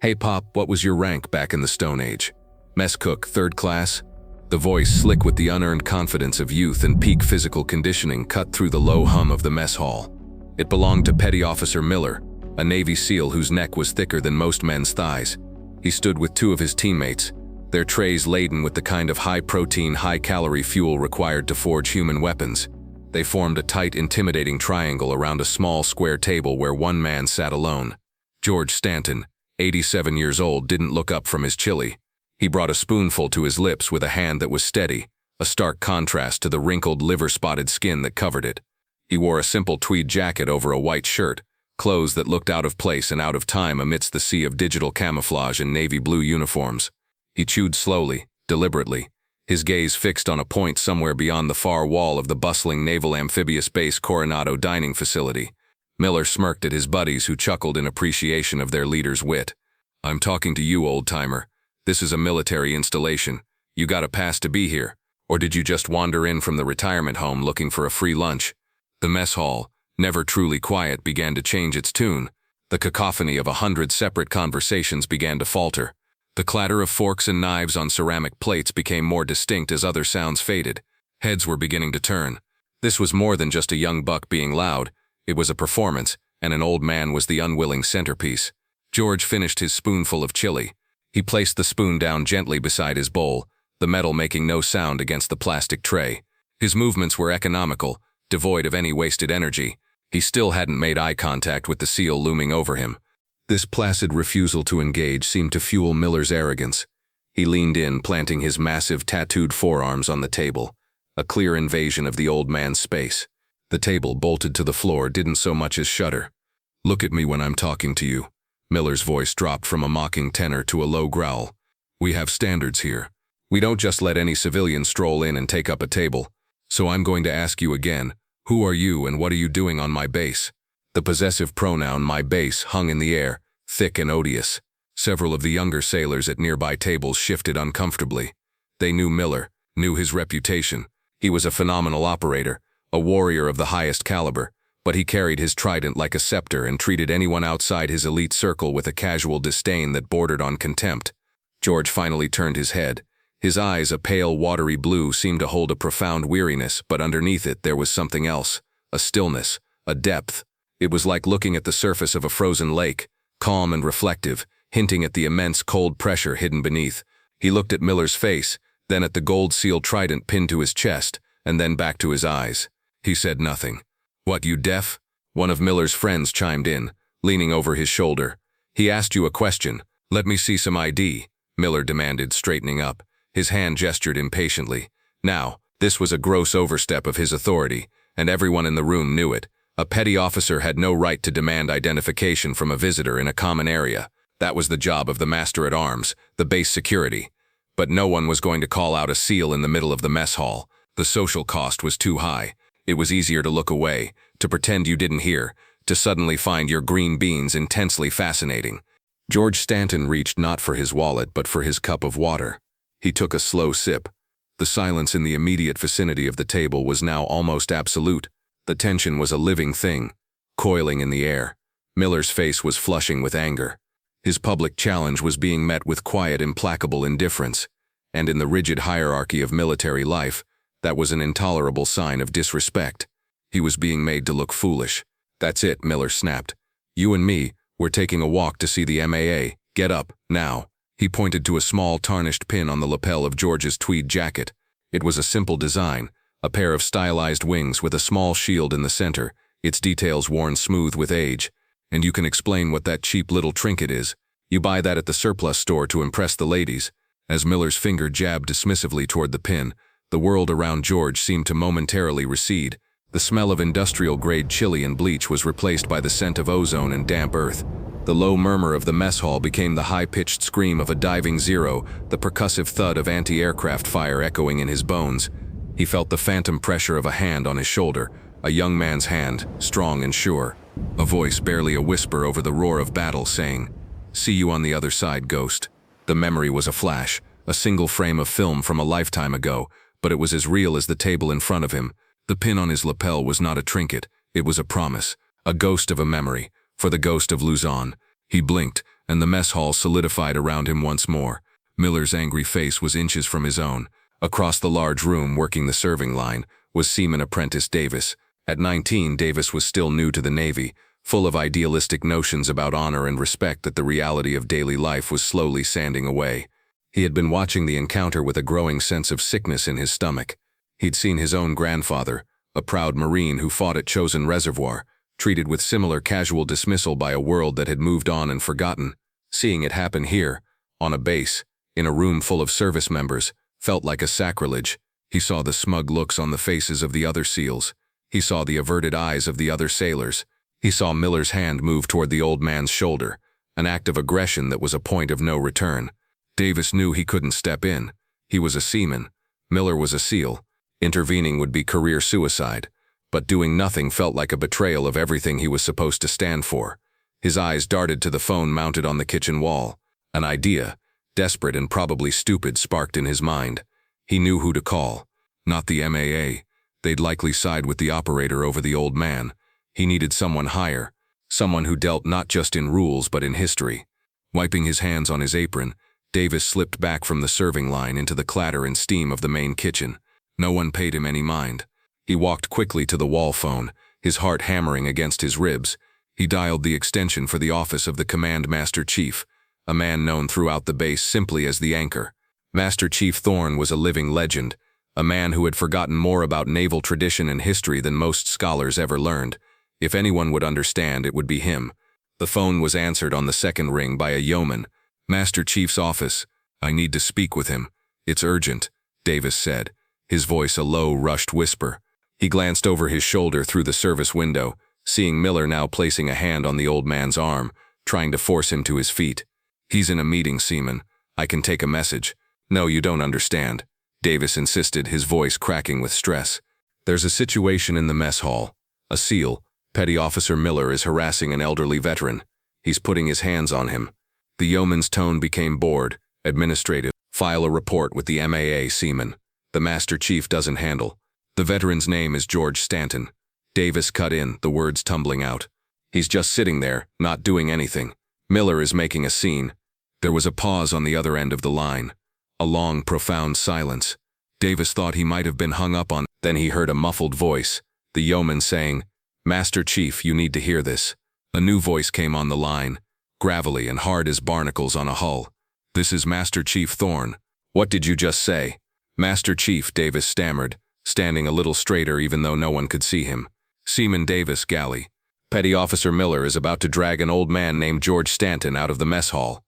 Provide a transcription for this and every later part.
"Hey Pop, what was your rank back in the Stone Age?" "Mess cook, 3rd class?" The voice, slick with the unearned confidence of youth and peak physical conditioning, cut through the low hum of the mess hall. It belonged to Petty Officer Miller, a Navy SEAL whose neck was thicker than most men's thighs. He stood with 2 of his teammates, their trays laden with the kind of high-protein, high-calorie fuel required to forge human weapons. They formed a tight, intimidating triangle around a small, square table where one man sat alone. George Stanton, 87 years old, didn't look up from his chili. He brought a spoonful to his lips with a hand that was steady, a stark contrast to the wrinkled, liver-spotted skin that covered it. He wore a simple tweed jacket over a white shirt, clothes that looked out of place and out of time amidst the sea of digital camouflage and navy blue uniforms. He chewed slowly, deliberately, his gaze fixed on a point somewhere beyond the far wall of the bustling Naval Amphibious Base Coronado dining facility. Miller smirked at his buddies, who chuckled in appreciation of their leader's wit. "I'm talking to you, old-timer. This is a military installation. You got a pass to be here. Or did you just wander in from the retirement home looking for a free lunch?" The mess hall, never truly quiet, began to change its tune. The cacophony of 100 separate conversations began to falter. The clatter of forks and knives on ceramic plates became more distinct as other sounds faded. Heads were beginning to turn. This was more than just a young buck being loud. It was a performance, and an old man was the unwilling centerpiece. George finished his spoonful of chili. He placed the spoon down gently beside his bowl, the metal making no sound against the plastic tray. His movements were economical, devoid of any wasted energy. He still hadn't made eye contact with the SEAL looming over him. This placid refusal to engage seemed to fuel Miller's arrogance. He leaned in, planting his massive tattooed forearms on the table, a clear invasion of the old man's space. The table, bolted to the floor, didn't so much as shudder. "Look at me when I'm talking to you." Miller's voice dropped from a mocking tenor to a low growl. "We have standards here. We don't just let any civilian stroll in and take up a table. So I'm going to ask you again, who are you and what are you doing on my base?" The possessive pronoun "my base" hung in the air, thick and odious. Several of the younger sailors at nearby tables shifted uncomfortably. They knew Miller, knew his reputation. He was a phenomenal operator, a warrior of the highest caliber, but he carried his trident like a scepter and treated anyone outside his elite circle with a casual disdain that bordered on contempt. George finally turned his head. His eyes, a pale, watery blue, seemed to hold a profound weariness, but underneath it there was something else, a stillness, a depth. It was like looking at the surface of a frozen lake, calm and reflective, hinting at the immense cold pressure hidden beneath. He looked at Miller's face, then at the gold-sealed trident pinned to his chest, and then back to his eyes. He said nothing. "What, you deaf?" One of Miller's friends chimed in, leaning over his shoulder. "He asked you a question. Let me see some ID," Miller demanded, straightening up. His hand gestured impatiently. Now, this was a gross overstep of his authority, and everyone in the room knew it. A petty officer had no right to demand identification from a visitor in a common area. That was the job of the master-at-arms, the base security. But no one was going to call out a SEAL in the middle of the mess hall. The social cost was too high. It was easier to look away, to pretend you didn't hear, to suddenly find your green beans intensely fascinating. George Stanton reached not for his wallet but for his cup of water. He took a slow sip. The silence in the immediate vicinity of the table was now almost absolute. The tension was a living thing, coiling in the air. Miller's face was flushing with anger. His public challenge was being met with quiet, implacable indifference, and in the rigid hierarchy of military life, that was an intolerable sign of disrespect. He was being made to look foolish. "That's it," Miller snapped. "You and me, we're taking a walk to see the MAA. Get up, now." He pointed to a small tarnished pin on the lapel of George's tweed jacket. It was a simple design, a pair of stylized wings with a small shield in the center, its details worn smooth with age. "And you can explain what that cheap little trinket is. You buy that at the surplus store to impress the ladies." As Miller's finger jabbed dismissively toward the pin, the world around George seemed to momentarily recede. The smell of industrial-grade chili and bleach was replaced by the scent of ozone and damp earth. The low murmur of the mess hall became the high-pitched scream of a diving Zero, the percussive thud of anti-aircraft fire echoing in his bones. He felt the phantom pressure of a hand on his shoulder, a young man's hand, strong and sure. A voice, barely a whisper over the roar of battle, saying, "See you on the other side, Ghost." The memory was a flash, a single frame of film from a lifetime ago, but it was as real as the table in front of him. The pin on his lapel was not a trinket, it was a promise, a ghost of a memory, for the ghost of Luzon. He blinked, and the mess hall solidified around him once more. Miller's angry face was inches from his own. Across the large room, working the serving line, was Seaman Apprentice Davis. At 19, Davis was still new to the Navy, full of idealistic notions about honor and respect that the reality of daily life was slowly sanding away. He had been watching the encounter with a growing sense of sickness in his stomach. He'd seen his own grandfather, a proud Marine who fought at Chosin Reservoir, treated with similar casual dismissal by a world that had moved on and forgotten. Seeing it happen here, on a base, in a room full of service members, felt like a sacrilege. He saw the smug looks on the faces of the other SEALs. He saw the averted eyes of the other sailors. He saw Miller's hand move toward the old man's shoulder, an act of aggression that was a point of no return. Davis knew he couldn't step in. He was a seaman. Miller was a SEAL. Intervening would be career suicide, but doing nothing felt like a betrayal of everything he was supposed to stand for. His eyes darted to the phone mounted on the kitchen wall. An idea, desperate and probably stupid, sparked in his mind. He knew who to call. Not the MAA. They'd likely side with the operator over the old man. He needed someone higher, someone who dealt not just in rules but in history. Wiping his hands on his apron, Davis slipped back from the serving line into the clatter and steam of the main kitchen. No one paid him any mind. He walked quickly to the wall phone, his heart hammering against his ribs. He dialed the extension for the office of the Command Master Chief, a man known throughout the base simply as the Anchor. Master Chief Thorne was a living legend, a man who had forgotten more about naval tradition and history than most scholars ever learned. If anyone would understand, it would be him. The phone was answered on the second ring by a yeoman. "Master Chief's office. I need to speak with him. It's urgent," Davis said, his voice a low, rushed whisper. He glanced over his shoulder through the service window, seeing Miller now placing a hand on the old man's arm, trying to force him to his feet. "He's in a meeting, Seaman. I can take a message." "No, you don't understand," Davis insisted, his voice cracking with stress. "There's a situation in the mess hall. A SEAL, Petty Officer Miller, is harassing an elderly veteran. He's putting his hands on him." The yeoman's tone became bored, administrative. "File a report with the MAA, Seaman. The Master Chief doesn't handle." "The veteran's name is George Stanton." Davis cut in, the words tumbling out. "He's just sitting there, not doing anything. Miller is making a scene." There was a pause on the other end of the line. A long, profound silence. Davis thought he might have been hung up on. Then he heard a muffled voice, the yeoman saying, "Master Chief, you need to hear this." A new voice came on the line, gravelly and hard as barnacles on a hull. "This is Master Chief Thorne." "What did you just say?" "Master Chief," Davis stammered, standing a little straighter even though no one could see him. "Seaman Davis, galley. Petty Officer Miller is about to drag an old man named George Stanton out of the mess hall."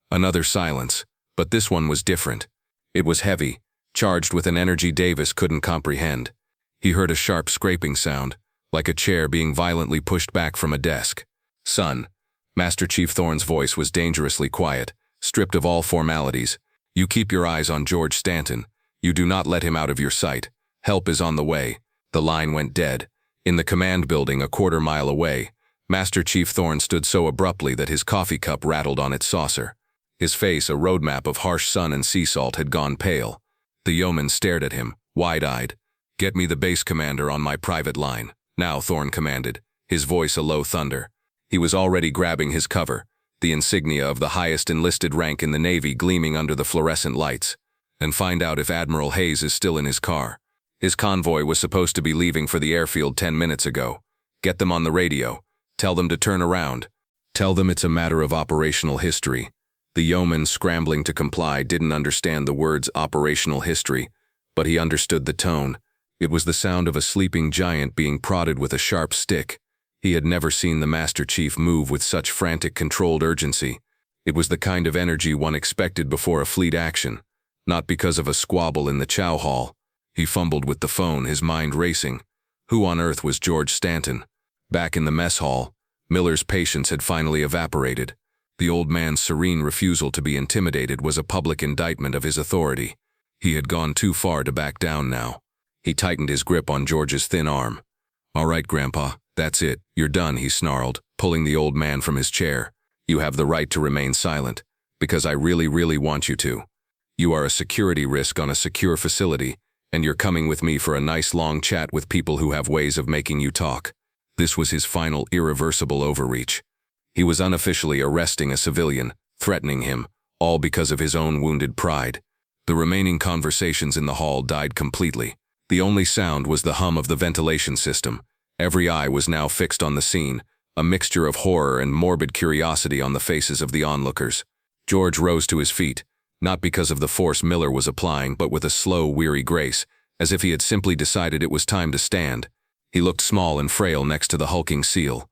Another silence, but this one was different. It was heavy, charged with an energy Davis couldn't comprehend. He heard a sharp scraping sound, like a chair being violently pushed back from a desk. "Son," Master Chief Thorne's voice was dangerously quiet, stripped of all formalities. "You keep your eyes on George Stanton. You do not let him out of your sight. Help is on the way." The line went dead. In the command building a quarter-mile away, Master Chief Thorne stood so abruptly that his coffee cup rattled on its saucer. His face, a roadmap of harsh sun and sea salt, had gone pale. The yeoman stared at him, wide-eyed. "Get me the base commander on my private line." "Now," Thorne commanded, his voice a low thunder. He was already grabbing his cover, the insignia of the highest enlisted rank in the Navy gleaming under the fluorescent lights. "And find out if Admiral Hayes is still in his car. His convoy was supposed to be leaving for the airfield 10 minutes ago. Get them on the radio. Tell them to turn around. Tell them it's a matter of operational history." The yeoman, scrambling to comply, didn't understand the words operational history, but he understood the tone. It was the sound of a sleeping giant being prodded with a sharp stick. He had never seen the Master Chief move with such frantic, controlled urgency. It was the kind of energy one expected before a fleet action, not because of a squabble in the chow hall. He fumbled with the phone, his mind racing. Who on earth was George Stanton? Back in the mess hall, Miller's patience had finally evaporated. The old man's serene refusal to be intimidated was a public indictment of his authority. He had gone too far to back down now. He tightened his grip on George's thin arm. "All right, Grandpa, that's it. You're done," he snarled, pulling the old man from his chair. "You have the right to remain silent, because I really, really want you to. You are a security risk on a secure facility, and you're coming with me for a nice long chat with people who have ways of making you talk." This was his final, irreversible overreach. He was unofficially arresting a civilian, threatening him, all because of his own wounded pride. The remaining conversations in the hall died completely. The only sound was the hum of the ventilation system. Every eye was now fixed on the scene, a mixture of horror and morbid curiosity on the faces of the onlookers. George rose to his feet, not because of the force Miller was applying, but with a slow, weary grace, as if he had simply decided it was time to stand. He looked small and frail next to the hulking SEAL.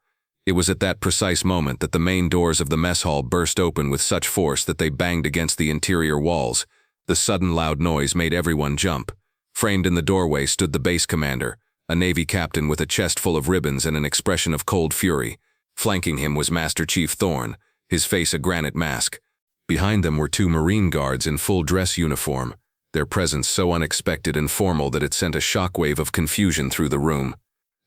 It was at that precise moment that the main doors of the mess hall burst open with such force that they banged against the interior walls. The sudden loud noise made everyone jump. Framed in the doorway stood the base commander, a Navy captain with a chest full of ribbons and an expression of cold fury. Flanking him was Master Chief Thorne, his face a granite mask. Behind them were two Marine guards in full dress uniform, their presence so unexpected and formal that it sent a shockwave of confusion through the room.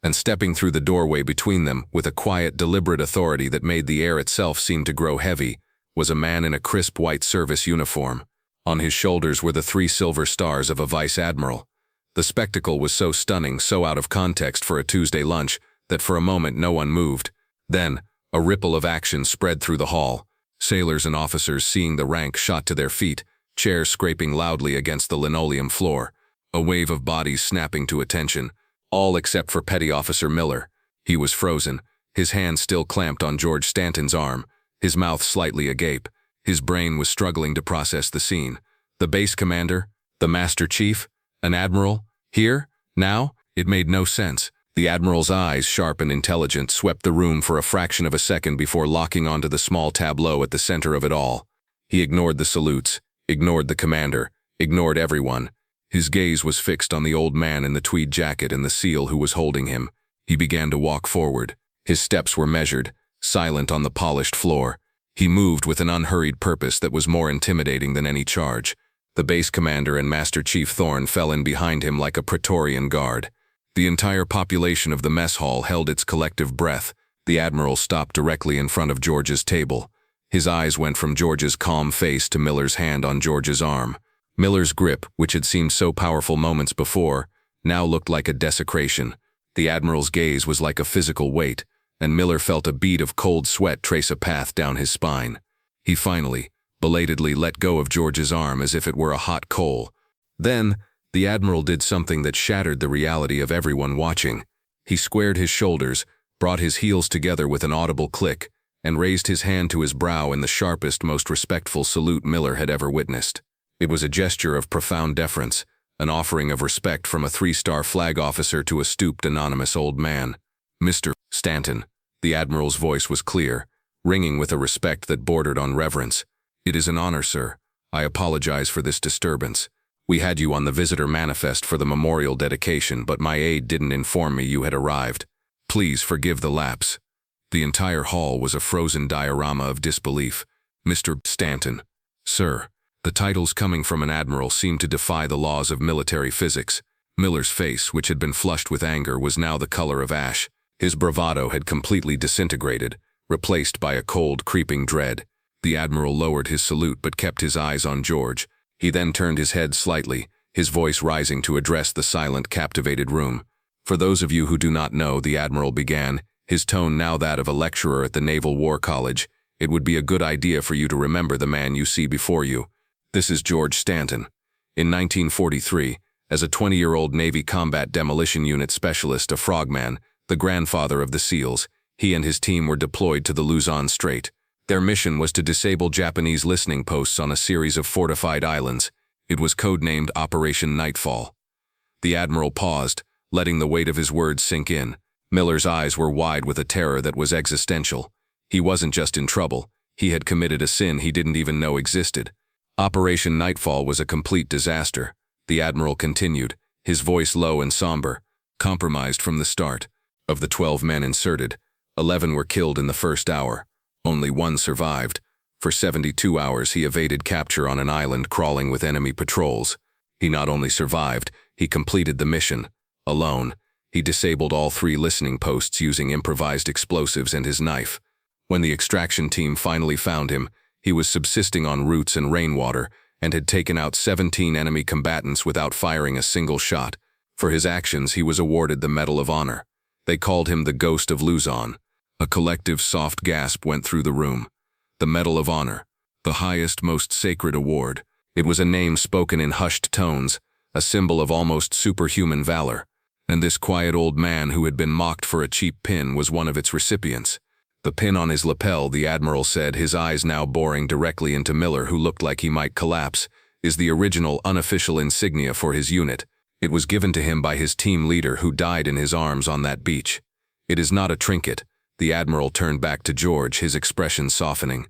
And stepping through the doorway between them, with a quiet, deliberate authority that made the air itself seem to grow heavy, was a man in a crisp white service uniform. On his shoulders were the 3 silver stars of a vice admiral. The spectacle was so stunning, so out of context for a Tuesday lunch, that for a moment no one moved. Then, a ripple of action spread through the hall. Sailors and officers seeing the rank shot to their feet, chairs scraping loudly against the linoleum floor. A wave of bodies snapping to attention. All except for Petty Officer Miller. He was frozen, his hand still clamped on George Stanton's arm, his mouth slightly agape. His brain was struggling to process the scene. The base commander? The Master Chief? An admiral? Here? Now? It made no sense. The admiral's eyes, sharp and intelligent, swept the room for a fraction of a second before locking onto the small tableau at the center of it all. He ignored the salutes, ignored the commander, ignored everyone. His gaze was fixed on the old man in the tweed jacket and the SEAL who was holding him. He began to walk forward. His steps were measured, silent on the polished floor. He moved with an unhurried purpose that was more intimidating than any charge. The base commander and Master Chief Thorne fell in behind him like a Praetorian guard. The entire population of the mess hall held its collective breath. The admiral stopped directly in front of George's table. His eyes went from George's calm face to Miller's hand on George's arm. Miller's grip, which had seemed so powerful moments before, now looked like a desecration. The admiral's gaze was like a physical weight, and Miller felt a bead of cold sweat trace a path down his spine. He finally, belatedly let go of George's arm as if it were a hot coal. Then, the admiral did something that shattered the reality of everyone watching. He squared his shoulders, brought his heels together with an audible click, and raised his hand to his brow in the sharpest, most respectful salute Miller had ever witnessed. It was a gesture of profound deference, an offering of respect from a 3-star flag officer to a stooped, anonymous old man. "Mr. Stanton," the admiral's voice was clear, ringing with a respect that bordered on reverence. "It is an honor, sir. I apologize for this disturbance. We had you on the visitor manifest for the memorial dedication, but my aide didn't inform me you had arrived. Please forgive the lapse." The entire hall was a frozen diorama of disbelief. "Mr. Stanton." "Sir." The titles coming from an admiral seemed to defy the laws of military physics. Miller's face, which had been flushed with anger, was now the color of ash. His bravado had completely disintegrated, replaced by a cold, creeping dread. The admiral lowered his salute but kept his eyes on George. He then turned his head slightly, his voice rising to address the silent, captivated room. "For those of you who do not know," the admiral began, his tone now that of a lecturer at the Naval War College, "it would be a good idea for you to remember the man you see before you. This is George Stanton. In 1943, as a 20-year-old Navy Combat Demolition Unit specialist, a frogman, the grandfather of the SEALs, he and his team were deployed to the Luzon Strait. Their mission was to disable Japanese listening posts on a series of fortified islands. It was codenamed Operation Nightfall." The admiral paused, letting the weight of his words sink in. Miller's eyes were wide with a terror that was existential. He wasn't just in trouble, he had committed a sin he didn't even know existed. Operation Nightfall was a complete disaster. The admiral continued, his voice low and somber. "Compromised from the start. Of the 12 men inserted, 11 were killed in the first hour. Only 1 survived. For 72 hours he evaded capture on an island crawling with enemy patrols. He not only survived, he completed the mission. Alone, he disabled all 3 listening posts using improvised explosives and his knife. When the extraction team finally found him, he was subsisting on roots and rainwater and had taken out 17 enemy combatants without firing a single shot. For his actions, he was awarded the Medal of Honor. They called him the Ghost of Luzon. A collective soft gasp went through the room. The Medal of Honor, the highest, most sacred award. It was a name spoken in hushed tones, a symbol of almost superhuman valor. And this quiet old man who had been mocked for a cheap pin was one of its recipients. The pin on his lapel, the Admiral said, his eyes now boring directly into Miller, who looked like he might collapse, is the original unofficial insignia for his unit. It was given to him by his team leader who died in his arms on that beach. It is not a trinket. The Admiral turned back to George, his expression softening.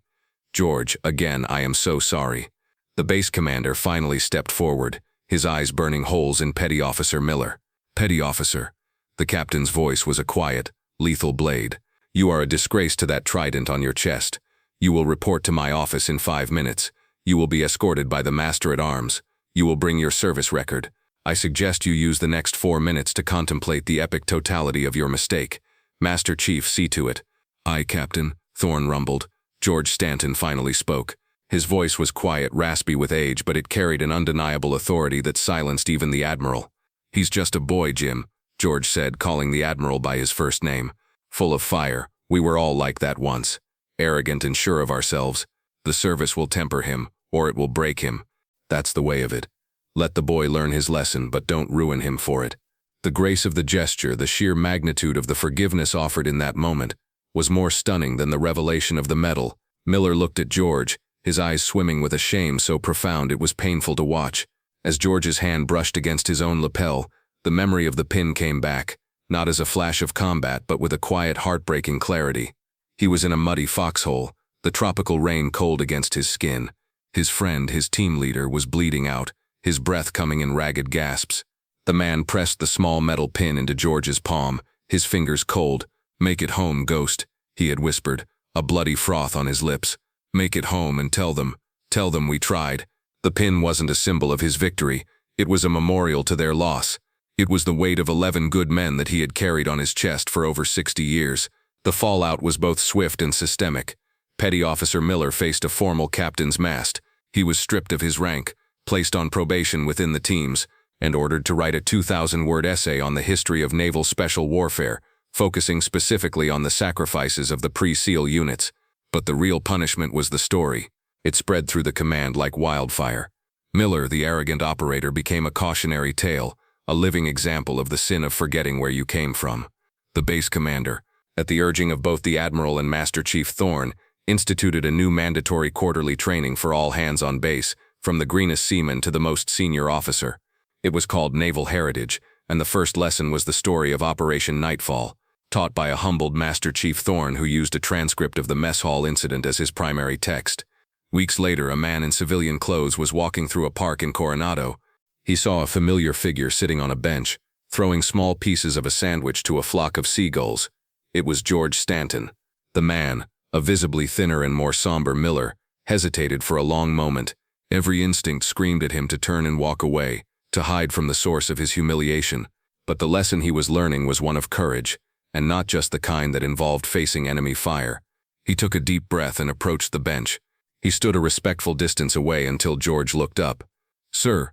George, again, I am so sorry. The base commander finally stepped forward, his eyes burning holes in Petty Officer Miller. Petty Officer. The captain's voice was a quiet, lethal blade. You are a disgrace to that trident on your chest. You will report to my office in 5 minutes. You will be escorted by the Master-at-Arms. You will bring your service record. I suggest you use the next 4 minutes to contemplate the epic totality of your mistake. Master Chief, see to it. Aye, Captain, Thorne rumbled. George Stanton finally spoke. His voice was quiet, raspy with age, but it carried an undeniable authority that silenced even the Admiral. He's just a boy, Jim, George said, calling the Admiral by his first name. Full of fire. We were all like that once. Arrogant and sure of ourselves. The service will temper him, or it will break him. That's the way of it. Let the boy learn his lesson, but don't ruin him for it. The grace of the gesture, the sheer magnitude of the forgiveness offered in that moment, was more stunning than the revelation of the medal. Miller looked at George, his eyes swimming with a shame so profound it was painful to watch. As George's hand brushed against his own lapel, the memory of the pin came back, not as a flash of combat but with a quiet, heartbreaking clarity. He was in a muddy foxhole, the tropical rain cold against his skin. His friend, his team leader, was bleeding out, his breath coming in ragged gasps. The man pressed the small metal pin into George's palm, his fingers cold. Make it home, Ghost, he had whispered, a bloody froth on his lips. Make it home and tell them we tried. The pin wasn't a symbol of his victory, it was a memorial to their loss. It was the weight of 11 good men that he had carried on his chest for over 60 years. The fallout was both swift and systemic. Petty Officer Miller faced a formal captain's mast. He was stripped of his rank, placed on probation within the teams, and ordered to write a 2,000-word essay on the history of naval special warfare, focusing specifically on the sacrifices of the pre-SEAL units. But the real punishment was the story. It spread through the command like wildfire. Miller, the arrogant operator, became a cautionary tale, a living example of the sin of forgetting where you came from. The base commander, at the urging of both the Admiral and Master Chief Thorne, instituted a new mandatory quarterly training for all hands on base, from the greenest seaman to the most senior officer. It was called Naval Heritage, and the first lesson was the story of Operation Nightfall, taught by a humbled Master Chief Thorne who used a transcript of the mess hall incident as his primary text. Weeks later, a man in civilian clothes was walking through a park in Coronado. He saw a familiar figure sitting on a bench, throwing small pieces of a sandwich to a flock of seagulls. It was George Stanton. The man, a visibly thinner and more somber Miller, hesitated for a long moment. Every instinct screamed at him to turn and walk away, to hide from the source of his humiliation. But the lesson he was learning was one of courage, and not just the kind that involved facing enemy fire. He took a deep breath and approached the bench. He stood a respectful distance away until George looked up. "Sir,"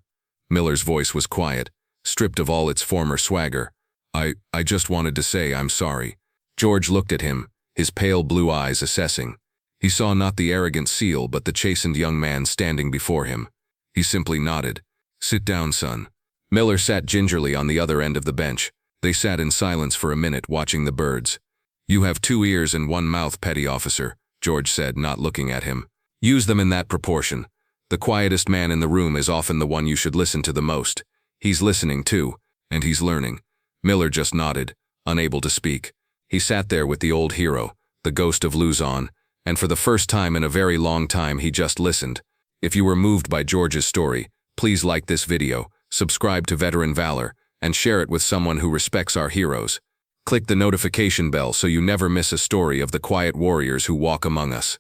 Miller's voice was quiet, stripped of all its former swagger. I just wanted to say I'm sorry." George looked at him, his pale blue eyes assessing. He saw not the arrogant SEAL but the chastened young man standing before him. He simply nodded. "Sit down, son." Miller sat gingerly on the other end of the bench. They sat in silence for a minute, watching the birds. "You have 2 ears and 1 mouth, Petty Officer," George said, not looking at him. "Use them in that proportion. The quietest man in the room is often the one you should listen to the most. He's listening too, and he's learning." Miller just nodded, unable to speak. He sat there with the old hero, the ghost of Luzon, and for the first time in a very long time he just listened. If you were moved by George's story, please like this video, subscribe to Veteran Valor, and share it with someone who respects our heroes. Click the notification bell so you never miss a story of the quiet warriors who walk among us.